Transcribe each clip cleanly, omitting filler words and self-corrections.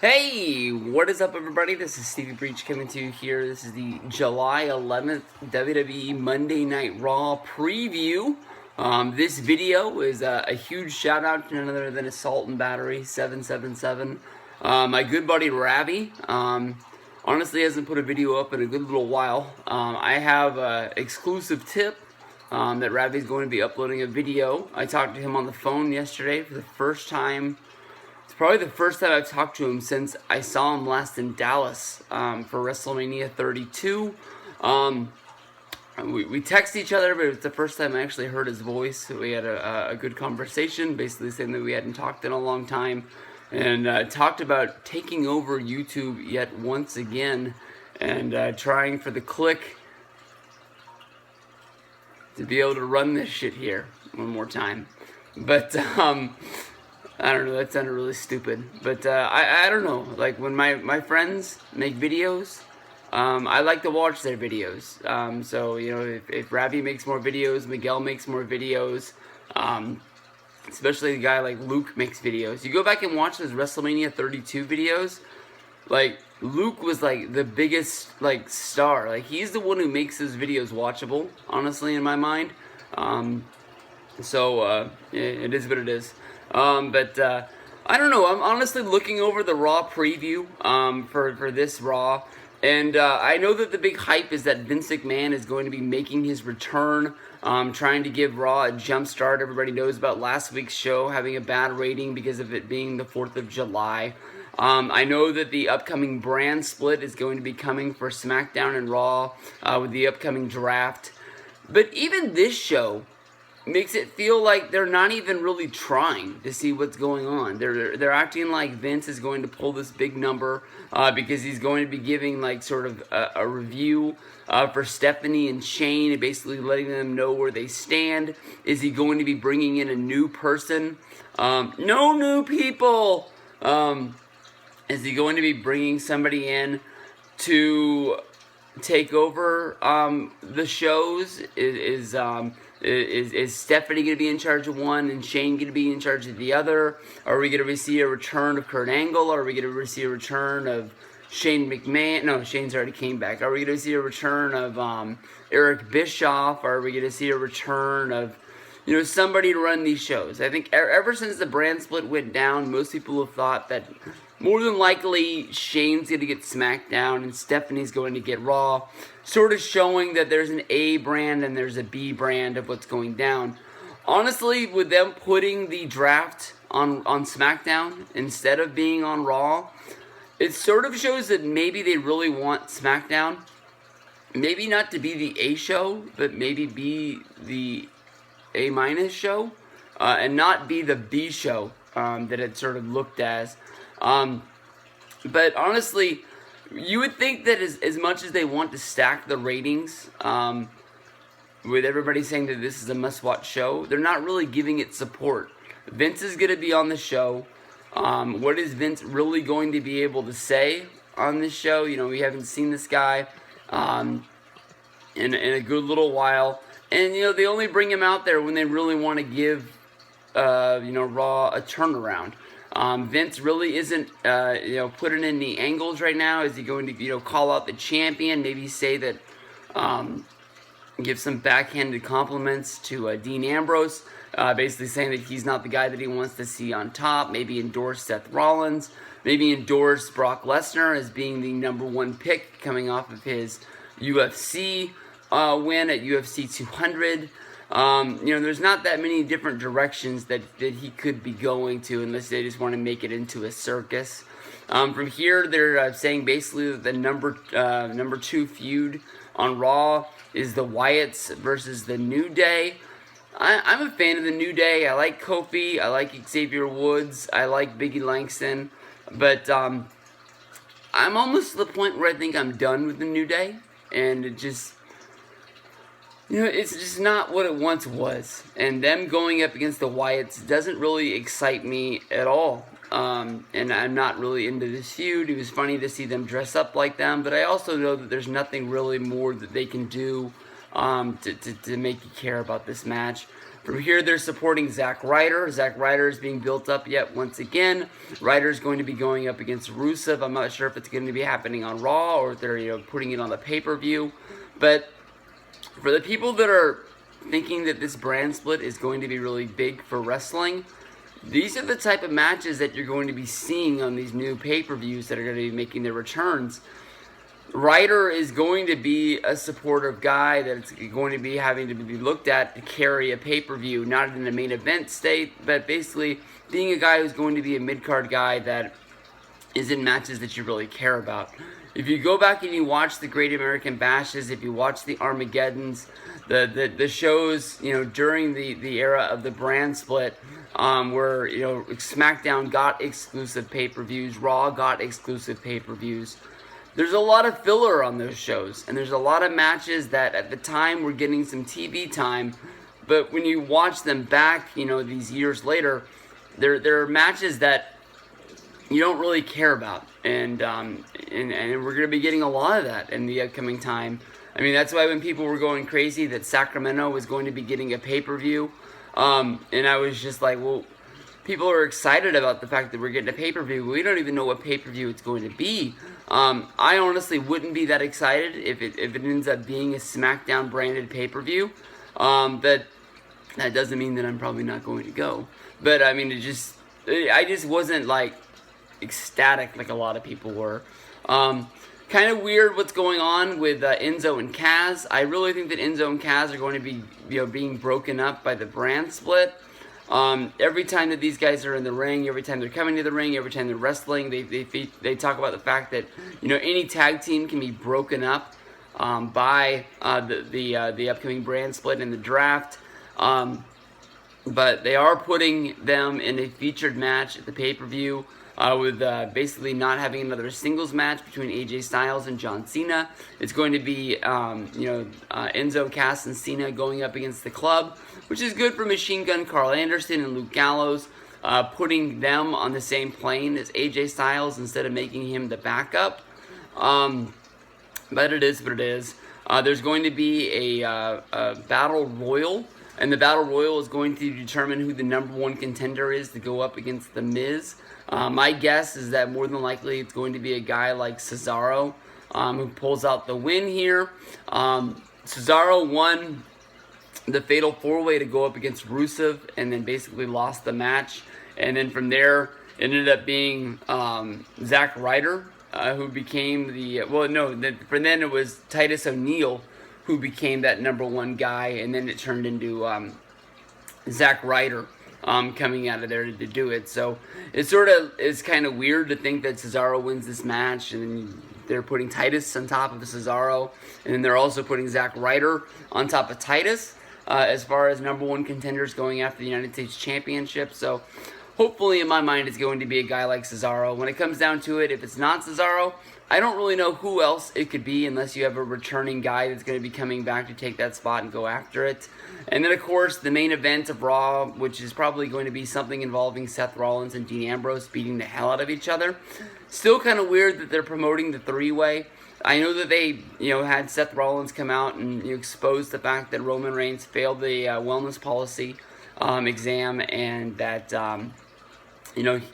Hey, what is up, everybody? This is Stevie Breach coming to you here. This is the July 11th WWE Monday Night Raw preview. This video is a huge shout out to none other than Assault and Battery 777. My good buddy Ravi honestly hasn't put a video up in a good little while. I have an exclusive tip that Ravi's going to be uploading a video. I talked to him on the phone yesterday for the first time. It's probably the first time I've talked to him since I saw him last in Dallas for WrestleMania 32. We text each other, but it's the first time I actually heard his voice. So we had a good conversation, basically saying that we hadn't talked in a long time, and talked about taking over YouTube yet once again and trying for the click to be able to run this shit here one more time. But I don't know, that sounded really stupid, but I don't know, like when my friends make videos, I like to watch their videos, so, you know, if Ravi makes more videos, Miguel makes more videos, especially the guy like Luke makes videos. You go back and watch those WrestleMania 32 videos, like, Luke was like the biggest, like, star. Like, he's the one who makes his videos watchable, honestly, in my mind. It is what it is. I don't know, I'm honestly looking over the Raw preview for this Raw, and I know that the big hype is that Vince McMahon is going to be making his return, trying to give Raw a jump start. Everybody knows about last week's show having a bad rating because of it being the 4th of July. I know that the upcoming brand split is going to be coming for SmackDown and Raw with the upcoming draft, but even this show makes it feel like they're not even really trying to see what's going on. They're acting like Vince is going to pull this big number because he's going to be giving like sort of a review for Stephanie and Shane and basically letting them know where they stand. Is he going to be bringing in a new person? No new people. Is he going to be bringing somebody in to take over the shows? Is Stephanie going to be in charge of one and Shane going to be in charge of the other? Are we going to see a return of Kurt Angle? Are we going to see a return of Shane McMahon? No, Shane's already came back. Are we going to see a return of Eric Bischoff? Are we going to see a return of, you know, somebody to run these shows? I think ever since the brand split went down, most people have thought that more than likely Shane's going to get SmackDown and Stephanie's going to get Raw, sort of showing that there's an A brand and there's a B brand of what's going down. Honestly, with them putting the draft on SmackDown instead of being on Raw, it sort of shows that maybe they really want SmackDown, maybe not to be the A show, but maybe be the A- show, and not be the B show that it sort of looked as. But honestly, you would think that as much as they want to stack the ratings, with everybody saying that this is a must-watch show, they're not really giving it support. Vince is going to be on the show. What is Vince really going to be able to say on this show? You know, we haven't seen this guy in a good little while. And, you know, they only bring him out there when they really want to give, Raw a turnaround. Vince really isn't, putting in the angles right now. Is he going to, call out the champion? Maybe say that, give some backhanded compliments to Dean Ambrose, basically saying that he's not the guy that he wants to see on top. Maybe endorse Seth Rollins. Maybe endorse Brock Lesnar as being the #1 pick coming off of his UFC win at UFC 200. There's not that many different directions that he could be going to unless they just want to make it into a circus. From here, they're saying basically that the number 2 feud on Raw is the Wyatts versus the New Day. I'm a fan of the New Day. I like Kofi. I like Xavier Woods. I like Biggie Langston. But I'm almost to the point where I think I'm done with the New Day. And it just, it's just not what it once was. And them going up against the Wyatts doesn't really excite me at all. And I'm not really into this feud. It was funny to see them dress up like them. But I also know that there's nothing really more that they can do to make you care about this match. From here, they're supporting Zack Ryder. Zack Ryder is being built up yet once again. Ryder is going to be going up against Rusev. I'm not sure if it's going to be happening on Raw or if they're putting it on the pay-per-view. But for the people that are thinking that this brand split is going to be really big for wrestling, these are the type of matches that you're going to be seeing on these new pay-per-views that are going to be making their returns. Ryder is going to be a supportive guy that's going to be having to be looked at to carry a pay-per-view, not in the main event state, but basically being a guy who's going to be a mid-card guy that is in matches that you really care about. If you go back and you watch the Great American Bashes, if you watch the Armageddons, the shows, during the era of the brand split, where, SmackDown got exclusive pay-per-views, Raw got exclusive pay-per-views, there's a lot of filler on those shows, and there's a lot of matches that at the time were getting some TV time, but when you watch them back, these years later, there are matches that you don't really care about, and we're going to be getting a lot of that in the upcoming time. I mean, that's why when people were going crazy that Sacramento was going to be getting a pay-per-view, and I was just like, well, people are excited about the fact that we're getting a pay-per-view. We don't even know what pay-per-view it's going to be. I honestly wouldn't be that excited if it ends up being a SmackDown branded pay-per-view. That doesn't mean that I'm probably not going to go. But I mean, I just wasn't like ecstatic like a lot of people were. Kind of weird what's going on with Enzo and Kaz. I really think that Enzo and Kaz are going to be being broken up by the brand split. Every time that these guys are in the ring, every time they're coming to the ring, every time they're wrestling, they talk about the fact that any tag team can be broken up by the upcoming brand split in the draft. But they are putting them in a featured match at the pay-per-view with basically not having another singles match between AJ Styles and John Cena. It's going to be Enzo, Cass, and Cena going up against the Club, which is good for Machine Gun Carl Anderson and Luke Gallows, putting them on the same plane as AJ Styles instead of making him the backup. But it is what it is. There's going to be a Battle Royal, and the Battle Royal is going to determine who the number one contender is to go up against The Miz. My guess is that more than likely it's going to be a guy like Cesaro who pulls out the win here. Cesaro won the Fatal 4-Way to go up against Rusev and then basically lost the match. And then from there, it ended up being Zack Ryder who became from then it was Titus O'Neil who became that number one guy, and then it turned into Zack Ryder coming out of there to do it. So it sort of is kind of weird to think that Cesaro wins this match, and then they're putting Titus on top of Cesaro, and then they're also putting Zack Ryder on top of Titus as far as number one contenders going after the United States Championship. So hopefully, in my mind, it's going to be a guy like Cesaro. When it comes down to it, if it's not Cesaro, I don't really know who else it could be unless you have a returning guy that's going to be coming back to take that spot and go after it. And then, of course, the main event of Raw, which is probably going to be something involving Seth Rollins and Dean Ambrose beating the hell out of each other. Still kind of weird that they're promoting the three-way. I know that they, had Seth Rollins come out and expose the fact that Roman Reigns failed the wellness policy exam, and that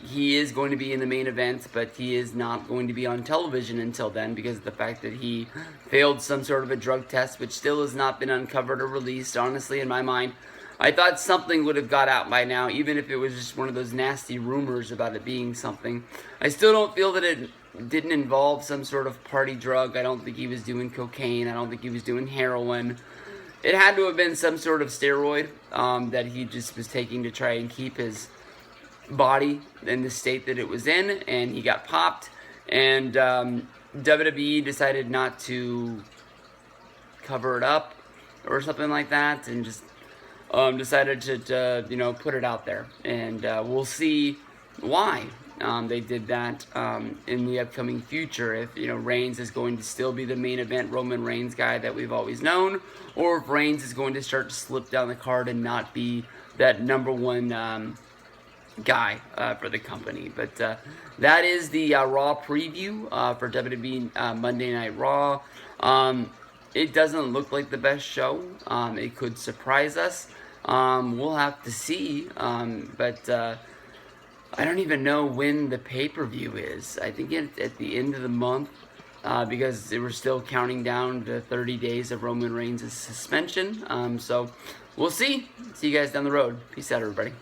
he is going to be in the main event, but he is not going to be on television until then because of the fact that he failed some sort of a drug test, which still has not been uncovered or released. Honestly, in my mind, I thought something would have got out by now, even if it was just one of those nasty rumors about it being something. I still don't feel that it didn't involve some sort of party drug. I don't think he was doing cocaine. I don't think he was doing heroin. It had to have been some sort of steroid that he just was taking to try and keep his body in the state that it was in, and he got popped, and WWE decided not to cover it up or something like that, and just decided to put it out there, and we'll see why they did that in the upcoming future, if Reigns is going to still be the main event Roman Reigns guy that we've always known, or if Reigns is going to start to slip down the card and not be that number one guy for the company. But that is the Raw preview for WWE Monday Night Raw. It doesn't look like the best show. It could surprise us. We'll have to see. But I don't even know when the pay-per-view is. I think it's at the end of the month, because we're still counting down to 30 days of Roman Reigns' suspension. So we'll see. See you guys down the road. Peace out, everybody.